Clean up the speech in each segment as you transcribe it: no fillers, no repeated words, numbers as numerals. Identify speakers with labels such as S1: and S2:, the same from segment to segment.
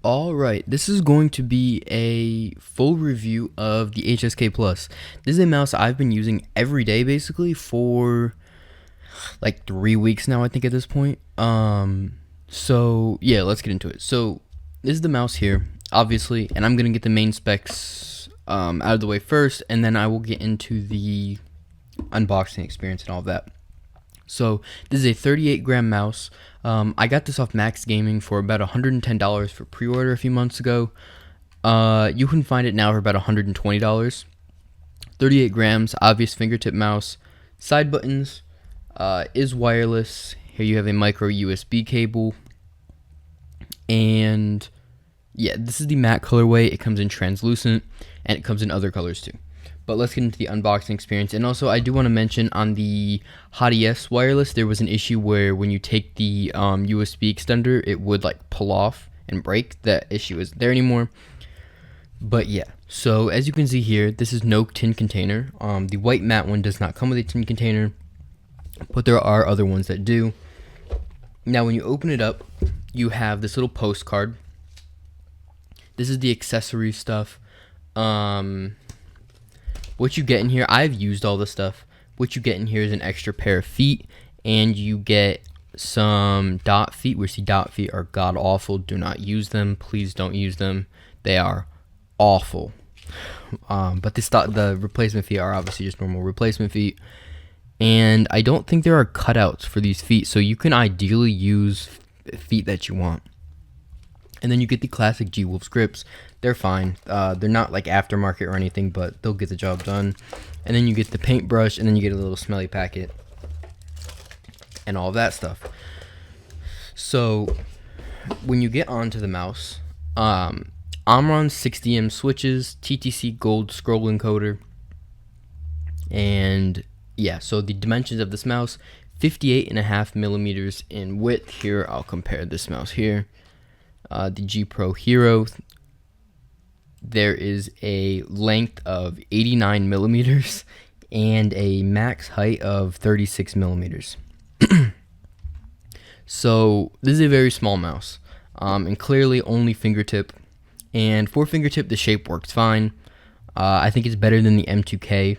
S1: Alright, this is going to be a full review of the HSK Plus. This is a mouse I've been using every day basically for like 3 weeks now, I think at this point. So yeah, let's get into it. So this is the mouse here, obviously, and I'm gonna get the main specs out of the way first, and then I will get into the unboxing experience and all of that. So this is a 38-gram mouse. I got this off Max Gaming for about $110 for pre-order a few months ago. You can find it now for about $120. 38 grams, obvious fingertip mouse. Side buttons, is wireless. Here you have a micro USB cable. And yeah, this is the matte colorway. It comes in translucent, and it comes in other colors too. But let's get into the unboxing experience. And also, I do want to mention on the HotES wireless, there was an issue where when you take the USB extender, it would like pull off and break. That issue isn't there anymore. But yeah, so as you can see here, this is no tin container. The white matte one does not come with a tin container, but there are other ones that do. Now, when you open it up, you have this little postcard. This is the accessory stuff. What you get in here, I've used all this stuff. What you get in here is an extra pair of feet, and you get some dot feet, which the dot feet are god awful. Do not use them. Please don't use them. They are awful. But the replacement feet are obviously just normal replacement feet. And I don't think there are cutouts for these feet, so you can ideally use feet that you want. And then you get the classic G-Wolf grips. They're fine. They're not like aftermarket or anything, but they'll get the job done. And then you get the paintbrush, and then you get a little smelly packet and all that stuff. So when you get onto the mouse, Omron 60M switches, TTC gold scroll encoder, and yeah, so the dimensions of this mouse, 58.5 millimeters in width. Here, I'll compare this mouse here. The G Pro Hero, there is a length of 89 millimeters and a max height of 36 millimeters. So this is a very small mouse, and clearly only fingertip. And for fingertip, the shape works fine. I think it's better than the M2K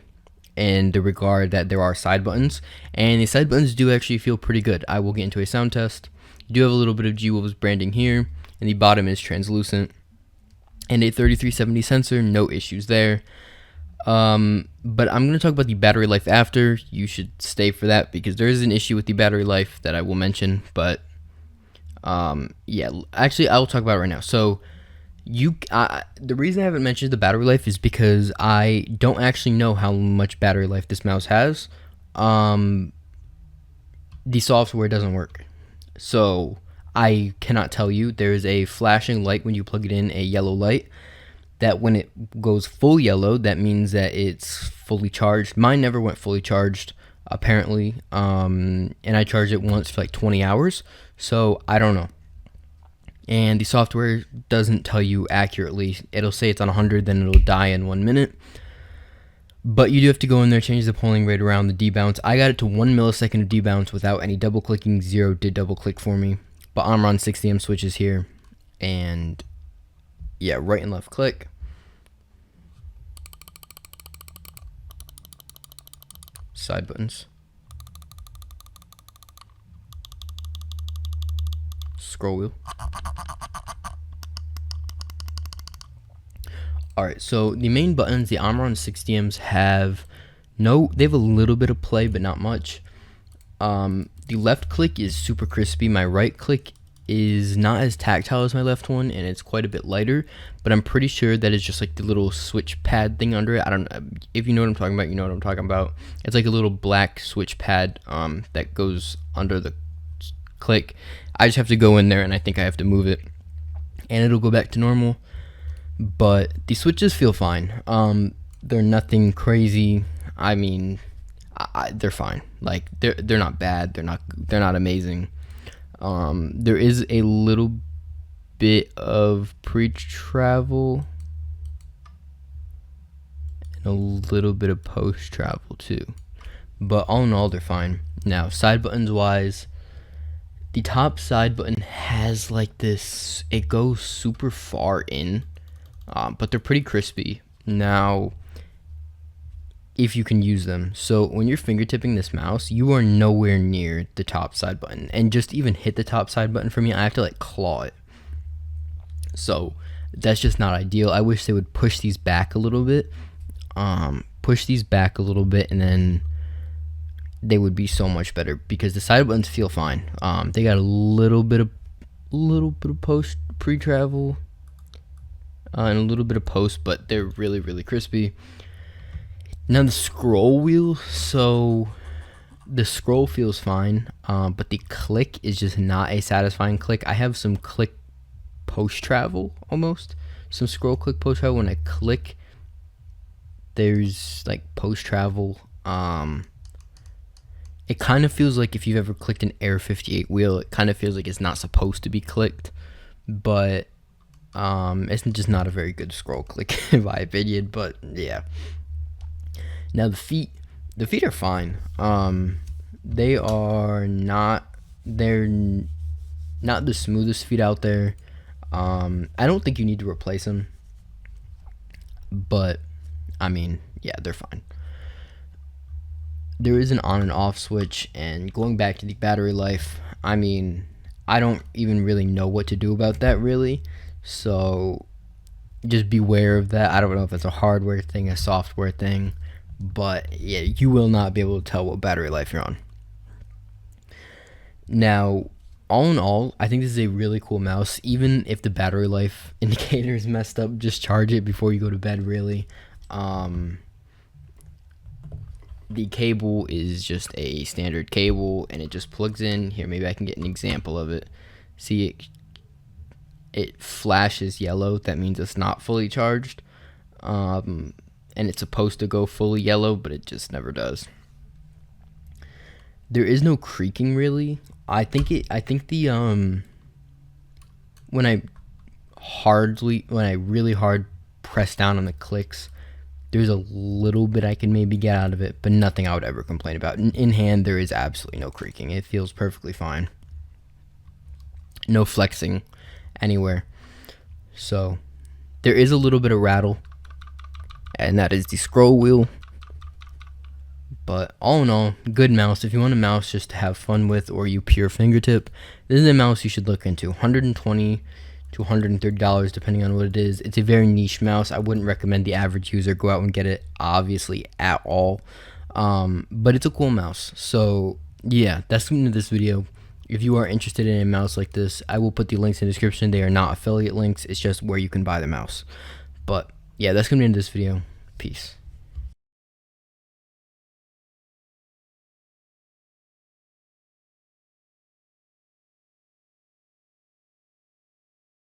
S1: in the regard that there are side buttons, and the side buttons do actually feel pretty good. I will get into a sound test. You do have a little bit of G-Wolves branding here, and the bottom is translucent, and a 3370 sensor, no issues there. But I'm going to talk about the battery life after. You should stay for that because there is an issue with the battery life that I will mention. But yeah, actually I will talk about it right now. So the reason I haven't mentioned the battery life is because I don't actually know how much battery life this mouse has. The software doesn't work, so I cannot tell you. There is a flashing light when you plug it in, a yellow light, that when it goes full yellow, that means that it's fully charged. Mine never went fully charged, apparently, and I charged it once for like 20 hours, so I don't know. And the software doesn't tell you accurately. It'll say it's on 100, then it'll die in 1 minute. But you do have to go in there, change the polling rate around the debounce. I got it to 1 millisecond of debounce without any double clicking. 0 did double click for me. But Omron 60M switches here. And yeah, right and left click. Side buttons. Scroll wheel. Alright, so the main buttons, the Omron 60Ms they have a little bit of play, but not much. The left click is super crispy. My right click is not as tactile as my left one, and it's quite a bit lighter, but I'm pretty sure that is just like the little switch pad thing under it. I don't know if you know what I'm talking about. You know what I'm talking about. It's like a little black switch pad that goes under the click. I just have to go in there, and I think I have to move it, and it'll go back to normal. But the switches feel fine. They're nothing crazy. I mean, they're fine. Like they're not bad. They're not amazing. There is a little bit of pre-travel and a little bit of post-travel too. But all in all, they're fine. Now, side buttons wise, The top side button has like this, it goes super far in, but they're pretty crispy. Now, if you can use them. So when you're fingertipping this mouse, you are nowhere near the top side button. And just even hit the top side button for me, I have to like claw it. So that's just not ideal. I wish they would push these back a little bit. And then they would be so much better, because the side buttons feel fine. They got a little bit of post pre-travel and a little bit of post, but they're really, really crispy. Now the scroll wheel, so the scroll feels fine, but the click is just not a satisfying click. I have some click post travel, almost some scroll click post travel. When I click, there's like post travel. It kind of feels like if you've ever clicked an Air 58 wheel, it kind of feels like it's not supposed to be clicked, but it's just not a very good scroll click in my opinion. But yeah. Now the feet are fine. They're not the smoothest feet out there. I don't think you need to replace them, but I mean, yeah, they're fine. There is an on and off switch, and going back to the battery life, I mean, I don't even really know what to do about that really, so just beware of that. I don't know if it's a hardware thing, a software thing, but yeah, you will not be able to tell what battery life you're on. Now, all in all, I think this is a really cool mouse. Even if the battery life indicator is messed up, just charge it before you go to bed, really. The cable is just a standard cable, and it just plugs in. Here, maybe I can get an example of it. See, it flashes yellow. That means it's not fully charged. And it's supposed to go fully yellow, but it just never does. There is no creaking really. I think when I really hard press down on the clicks, there's a little bit I can maybe get out of it, but nothing I would ever complain about. In hand, there is absolutely no creaking. It feels perfectly fine. No flexing anywhere. So there is a little bit of rattle, and that is the scroll wheel. But all in all, good mouse. If you want a mouse just to have fun with, or you pure fingertip, this is a mouse you should look into. $120 to $130 depending on what it is. It's a very niche mouse. I wouldn't recommend the average user go out and get it, obviously, at all. But it's a cool mouse. So yeah, that's the end of this video. If you are interested in a mouse like this, I will put the links in the description. They are not affiliate links. It's just where you can buy the mouse. But yeah, that's going to be the end of this video. Peace.